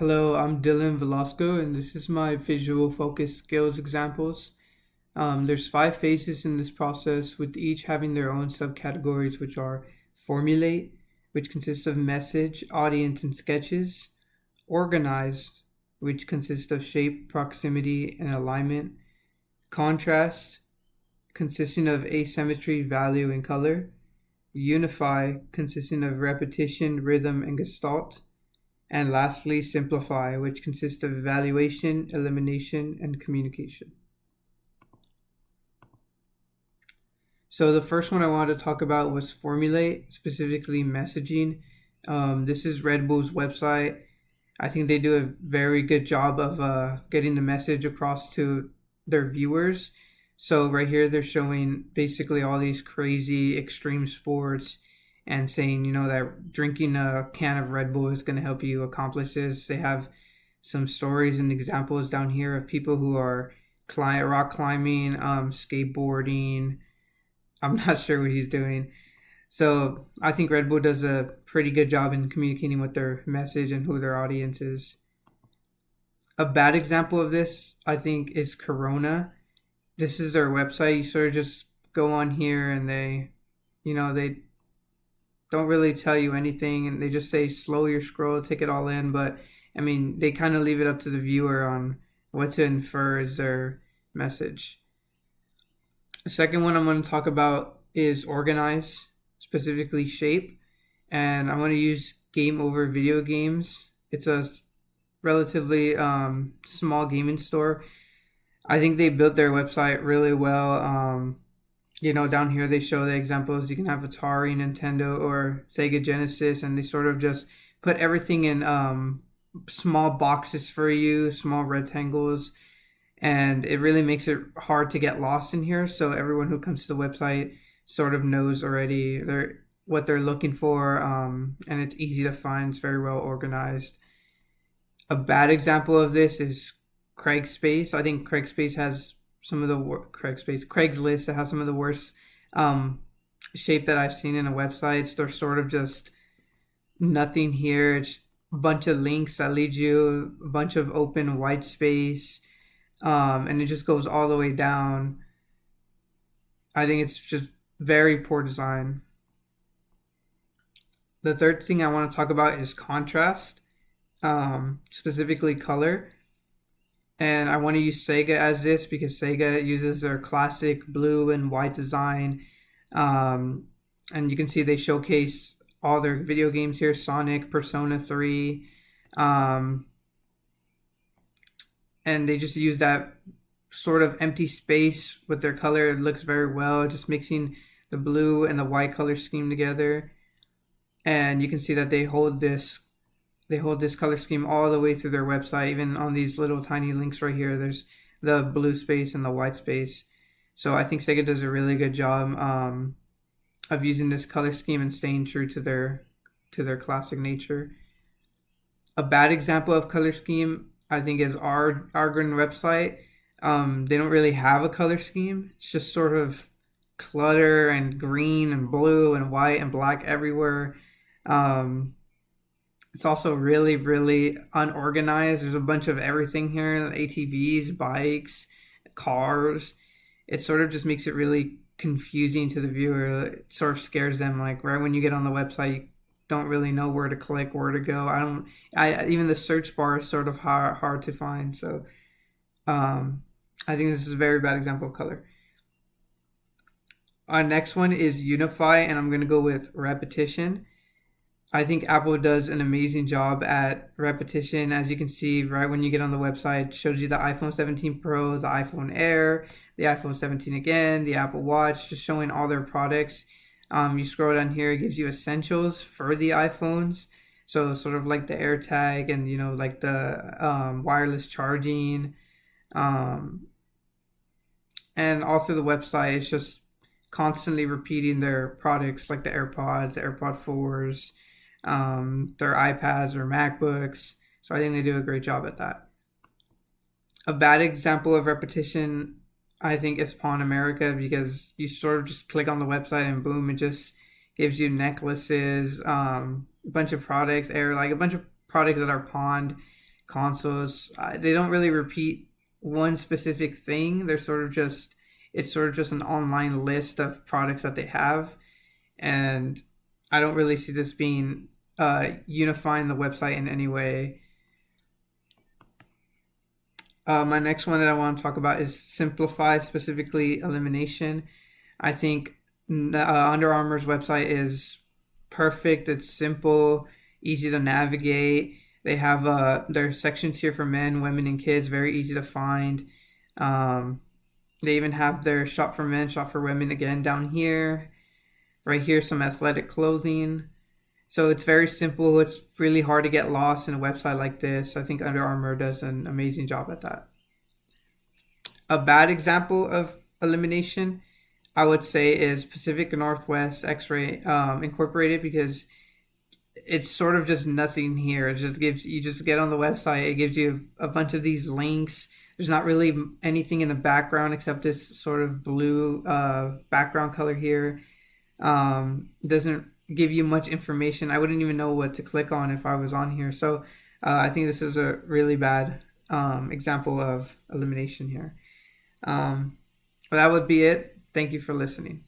Hello, I'm Dylan Velasco, and this is my visual focus skills examples. There's five phases in this process, with each having their own subcategories, which are formulate, which consists of message, audience, and sketches; organized, which consists of shape, proximity, and alignment; contrast, consisting of asymmetry, value, and color; unify, consisting of repetition, rhythm, and gestalt; and lastly, simplify, which consists of evaluation, elimination, and communication. So the first one I wanted to talk about was formulate, specifically messaging. This is Red Bull's website. I think they do a very good job of getting the message across to their viewers. So right here, they're showing basically all these crazy extreme sports and saying, that drinking a can of Red Bull is going to help you accomplish this. They have some stories and examples down here of people who are rock climbing, skateboarding. I'm not sure what he's doing. So I think Red Bull does a pretty good job in communicating with their message and who their audience is. A bad example of this, I think, is Corona. This is their website. You sort of just go on here and they don't really tell you anything, and they just say slow your scroll, take it all in. But I mean, they kind of leave it up to the viewer on what to infer as their message. The second one I'm going to talk about is organize, specifically shape, and I'm going to use Game Over Video Games. It's a relatively small gaming store. I think they built their website really well. Down here they show the examples. You can have Atari, Nintendo, or Sega Genesis, and they sort of just put everything in small boxes for you, small rectangles, and it really makes it hard to get lost in here. So everyone who comes to the website sort of knows already what they're looking for, and it's easy to find. It's very well organized. A bad example of this is Craigslist. I think Craigslist has some of the Craigslist that has some of the worst shape that I've seen in a website. They're sort of just nothing here. It's a bunch of links that lead you, a bunch of open white space, and it just goes all the way down. I think it's just very poor design. The third thing I want to talk about is contrast, specifically color. And I want to use Sega as this because Sega uses their classic blue and white design. And you can see they showcase all their video games here: Sonic, Persona 3. And they just use that sort of empty space with their color. It looks very well, just mixing the blue and the white color scheme together. And you can see that they hold this color scheme all the way through their website. Even on these little tiny links right here, there's the blue space and the white space. So I think Sega does a really good job of using this color scheme and staying true to their classic nature. A bad example of color scheme, I think, is Argon website. They don't really have a color scheme. It's just sort of clutter and green and blue and white and black everywhere. It's also really, really unorganized. There's a bunch of everything here: ATVs, bikes, cars. It sort of just makes it really confusing to the viewer. It sort of scares them. Like right when you get on the website, you don't really know where to click, where to go. Even the search bar is sort of hard to find. So I think this is a very bad example of color. Our next one is unify, and I'm going to go with repetition. I think Apple does an amazing job at repetition. As you can see, right when you get on the website, it shows you the iPhone 17 Pro, the iPhone Air, the iPhone 17 again, the Apple Watch, just showing all their products. You scroll down here, it gives you essentials for the iPhones. So sort of like the AirTag and, like the wireless charging. And all through the website, it's just constantly repeating their products like the AirPods, the AirPod 4s, their iPads or MacBooks. So I think they do a great job at that. A bad example of repetition, I think, is Pawn America, because you sort of just click on the website and boom, it just gives you necklaces, a bunch of products, like a bunch of products that are pawned. consoles. They don't really repeat one specific thing. They're sort of just it's sort of just an online list of products that they have, and I don't really see this being unifying the website in any way. My next one that I want to talk about is Simplify, specifically elimination. I think Under Armour's website is perfect. It's simple, easy to navigate. They have their sections here for men, women, and kids. Very easy to find. Um, they even have their shop for men, shop for women again down here. Right here, some athletic clothing. So it's very simple. It's really hard to get lost in a website like this. I think Under Armour does an amazing job at that. A bad example of elimination, I would say, is Pacific Northwest X-Ray Incorporated, because it's sort of just nothing here. It just gives you just get on the website. It gives you a bunch of these links. There's not really anything in the background except this sort of blue background color here. Doesn't give you much information. I wouldn't even know what to click on if I was on here. So I think this is a really bad example of elimination here. But that would be it. Thank you for listening.